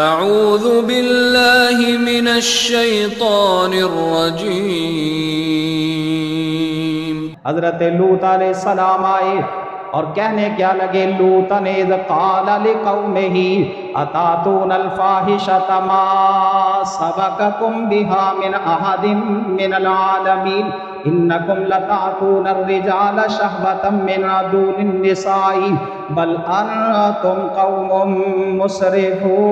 اعوذ باللہ من الشیطان الرجیم۔ حضرت لوط علیہ السلام آئے اور کہنے کیا لگے، لوطن اذ قال لقومہ اتاتون الفاحشۃ ما سبقکم بہا من احد من العالمین انکم لتاتون الرجال شہوۃ من دون النساء بل انتم قوم مسرفون۔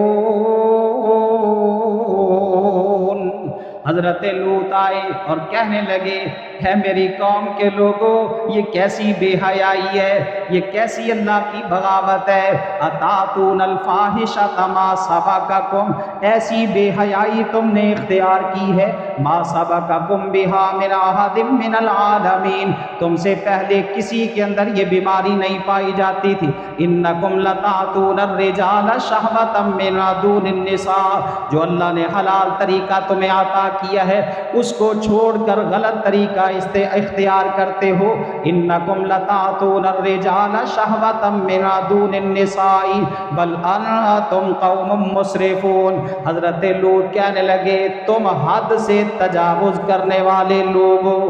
حضرت لوط آئے اور کہنے لگے، ہے میری قوم کے لوگوں، یہ کیسی بے حیائی ہے، یہ کیسی اللہ کی بغاوت ہے۔ اتاتون الفاحشۃ ما سبقکم، ایسی بے حیائی تم نے اختیار کی ہے، ما سبقکم بہا من احد من العالمین، تم سے پہلے کسی کے اندر یہ بیماری نہیں پائی جاتی تھی۔ انکم لتاتون الرجال شہوۃ من دون النساء، جو اللہ نے حلال طریقہ تمہیں عطا کیا ہے اس کو چھوڑ کر غلط طریقہ اختیار کرتے ہو۔ انکم لتاتون الرجال شہوۃ من دون النساء بل انتم قوم مسرفون۔ حضرت لوط کہنے لگے، تم حد سے تجاوز کرنے والے لوگوں،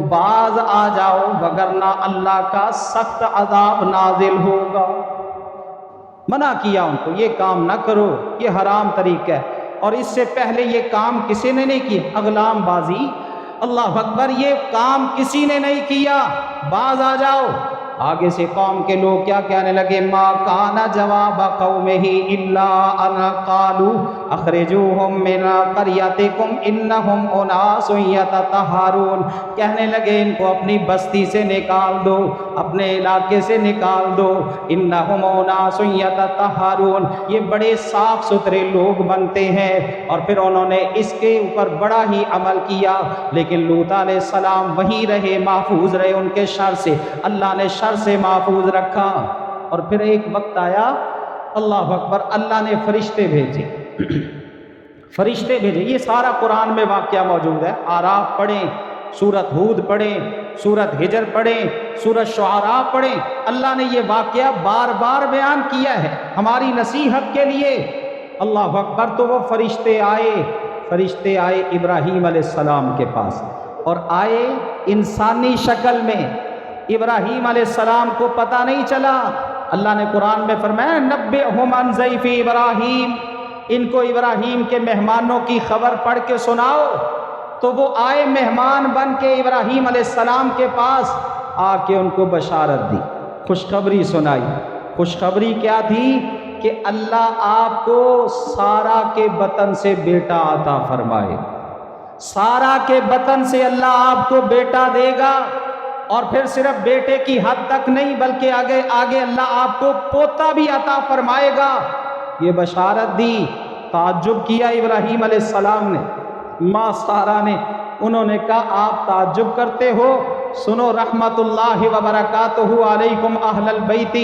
باز آ جاؤ وگرنہ اللہ کا سخت عذاب نازل ہوگا۔ منع کیا ان کو، یہ کام نہ کرو، یہ حرام طریقہ ہے۔ اور اس سے پہلے یہ کام کسی نے نہیں کیا، اغلام بازی، اللہ اکبر، یہ کام کسی نے نہیں کیا، باز آ جاؤ۔ آگے سے قوم کے لوگ کیا کہنے لگے، ما کان جواب قومہ الا ان قالوا اخرجوہم من قریتکم انہم اناس یتطہرون، کہنے لگے ان کو اپنی بستی سے نکال دو، اپنے علاقے سے نکال دو، انہم اناس یتطہرون، یہ بڑے صاف ستھرے لوگ بنتے ہیں۔ اور پھر انہوں نے اس کے اوپر بڑا ہی عمل کیا، لیکن لوط علیہ السلام وہیں رہے، محفوظ رہے ان کے شر سے، اللہ نے شر سے محفوظ رکھا۔ اور پھر ایک وقت آیا، اللہ اکبر، اللہ نے فرشتے بھیجے، فرشتے بھیجے، یہ سارا قرآن میں واقعہ موجود ہے۔ آراف پڑھیں، سورت ہود پڑھیں، سورت ہجر پڑھیں، سورت شعراء پڑھیں، اللہ نے یہ واقعہ بار بار بیان کیا ہے ہماری نصیحت کے لیے۔ اللہ اکبر، تو وہ فرشتے آئے ابراہیم علیہ السلام کے پاس، اور آئے انسانی شکل میں۔ ابراہیم علیہ السلام کو پتہ نہیں چلا، اللہ نے قرآن میں فرمایا، نبئہم عن ضیف ابراہیم، ان کو ابراہیم کے مہمانوں کی خبر پڑھ کے سناؤ۔ تو وہ آئے مہمان بن کے ابراہیم علیہ السلام کے پاس، آ کے ان کو بشارت دی، خوشخبری سنائی۔ خوشخبری کیا تھی؟ کہ اللہ آپ کو سارا کے بطن سے بیٹا عطا فرمائے، سارا کے بطن سے اللہ آپ کو بیٹا دے گا، اور پھر صرف بیٹے کی حد تک نہیں بلکہ آگے اللہ آپ کو پوتا بھی عطا فرمائے گا۔ یہ بشارت دی، تعجب کیا ابراہیم علیہ السلام نے، ماں سارا نے، انہوں نے کہا آپ تعجب کرتے ہو، سنو، رحمت اللہ وبرکاتہ علیکم اہل البیت،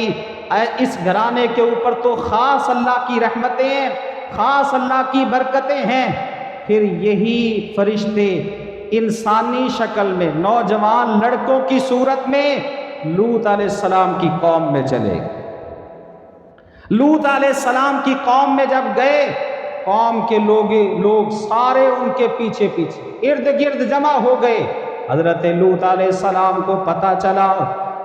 اس گھرانے کے اوپر تو خاص اللہ کی رحمتیں ہیں، خاص اللہ کی برکتیں ہیں۔ پھر یہی فرشتے انسانی شکل میں نوجوان لڑکوں کی صورت میں لوط علیہ السلام کی قوم میں چلے۔ لوط علیہ السلام کی قوم میں جب گئے، قوم کے لوگ سارے ان کے پیچھے ارد گرد جمع ہو گئے۔ حضرت لوط علیہ السلام کو پتہ چلا،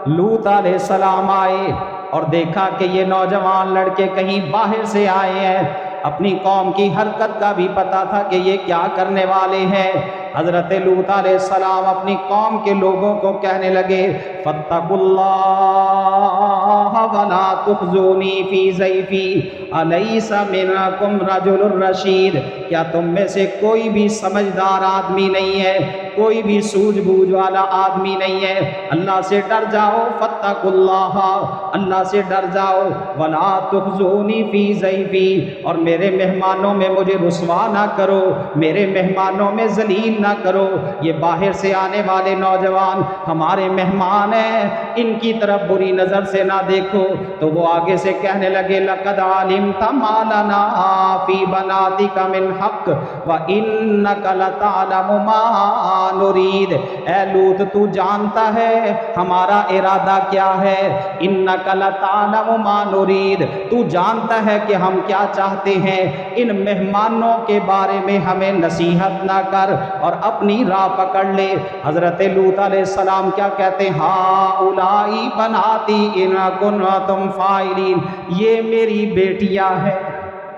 لوط علیہ السلام آئے اور دیکھا کہ یہ نوجوان لڑکے کہیں باہر سے آئے ہیں، اپنی قوم کی حرکت کا بھی پتہ تھا کہ یہ کیا کرنے والے ہیں۔ حضرت لوط علیہ السلام اپنی قوم کے لوگوں کو کہنے لگے، فاتقوا اللہ ولا تخزونی فی ضیفی الیس منکم رجل رشید، کیا تم میں سے کوئی بھی سمجھدار آدمی نہیں ہے، کوئی بھی سوجھ بوجھ والا آدمی نہیں ہے؟ اللہ سے ڈر جاؤ، فاتقوا اللہ، اللہ سے ڈر جاؤ، ولا تخزونی فی ضیفی، اور میرے مہمانوں میں مجھے رسوا نہ کرو، میرے مہمانوں میں ذلیل نہ کرو۔ یہ باہر سے آنے والے نوجوان ہمارے مہمان ہیں، ان کی طرف بری نظر سے نہ دیکھو۔ تو وہ آگے سے کہنے لگے، لقد علمت ما لنا فی بناتک من حق وانک لتعلم ما نرید، اے لوط تو جانتا ہے ہمارا ارادہ کیا ہے، انک لتعلم ما نرید، تو جانتا ہے کہ ہم کیا چاہتے ہیں ان مہمانوں کے بارے میں ہمیں نصیحت نہ کر اور اپنی راہ پکڑ لے۔ حضرت لوط علیہ السلام کیا کہتے ہیں؟ ہاؤلائی بناتی ان کنتم فاعلین، یہ میری بیٹیاں ہیں،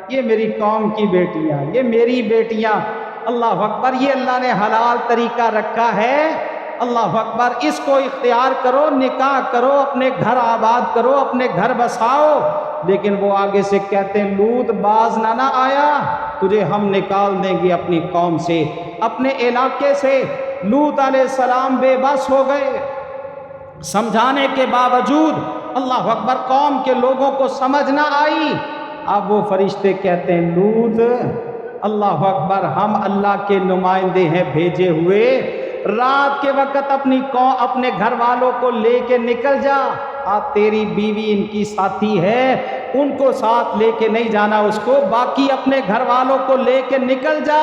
یہ میری قوم کی بیٹیاں، یہ میری بیٹیاں۔ اللہ اکبر، یہ اللہ نے حلال طریقہ رکھا ہے، اللہ اکبر، اس کو اختیار کرو، نکاح کرو، اپنے گھر آباد کرو، اپنے گھر بساؤ۔ لیکن وہ آگے سے کہتے ہیں لوط باز نہ آیا، تجھے ہم نکال دیں گے اپنی قوم سے، اپنے علاقے سے۔ لوط علیہ السلام بے بس ہو گئے، سمجھانے کے باوجود اللہ اکبر قوم کے لوگوں کو سمجھ نہ آئی۔ اب وہ فرشتے کہتے ہیں لوط، اللہ اکبر، ہم اللہ کے نمائندے ہیں بھیجے ہوئے، رات کے وقت اپنے گھر والوں کو لے کے نکل جا، تیری بیوی ان کی ساتھی ہے، ان کو ساتھ لے کے نہیں جانا اس کو، باقی اپنے گھر والوں کو لے کے نکل جا۔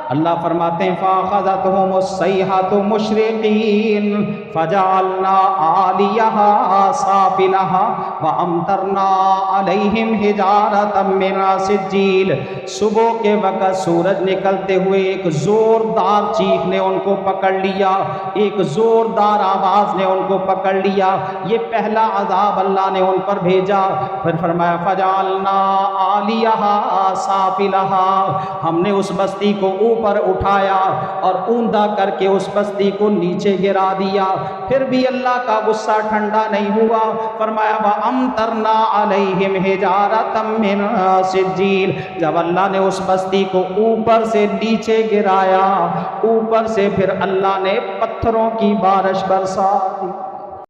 اللہ فرماتے ہیں فَأَخَذَتْهُمُ الصَّيْحَةُ مُشْرِقِينَ فَجَعَلْنَا عَالِيَهَا سَافِلَهَا وَأَمْطَرْنَا عَلَيْهِمْ حِجَارَةً مِّن سِجِّيلٍ۔ صبح کے وقت سورج نکلتے ہوئے ایک زوردار چیخ نے ان کو پکڑ لیا، ایک زوردار آواز نے ان کو پکڑ لیا، یہ پہلا عذاب اللہ نے ان پر بھیجا۔ پھر فرمایا فَجَعَلْنَا عَالِيَهَا سَافِلَهَا، ہم نے اس بستی کو اوپر اٹھایا اور اوندا کر کے اس بستی کو نیچے گرا دیا۔ پھر بھی اللہ کا غصہ ٹھنڈا نہیں ہوا، فرمایا وَأَمْطَرْنَا عَلَيْهِمْ حِجَارَةً مِّن سِجِّيلٍ۔ جب اللہ نے اس بستی کو اوپر سے نیچے گرایا، اوپر سے پھر اللہ نے پتھروں کی بارش برسا دی۔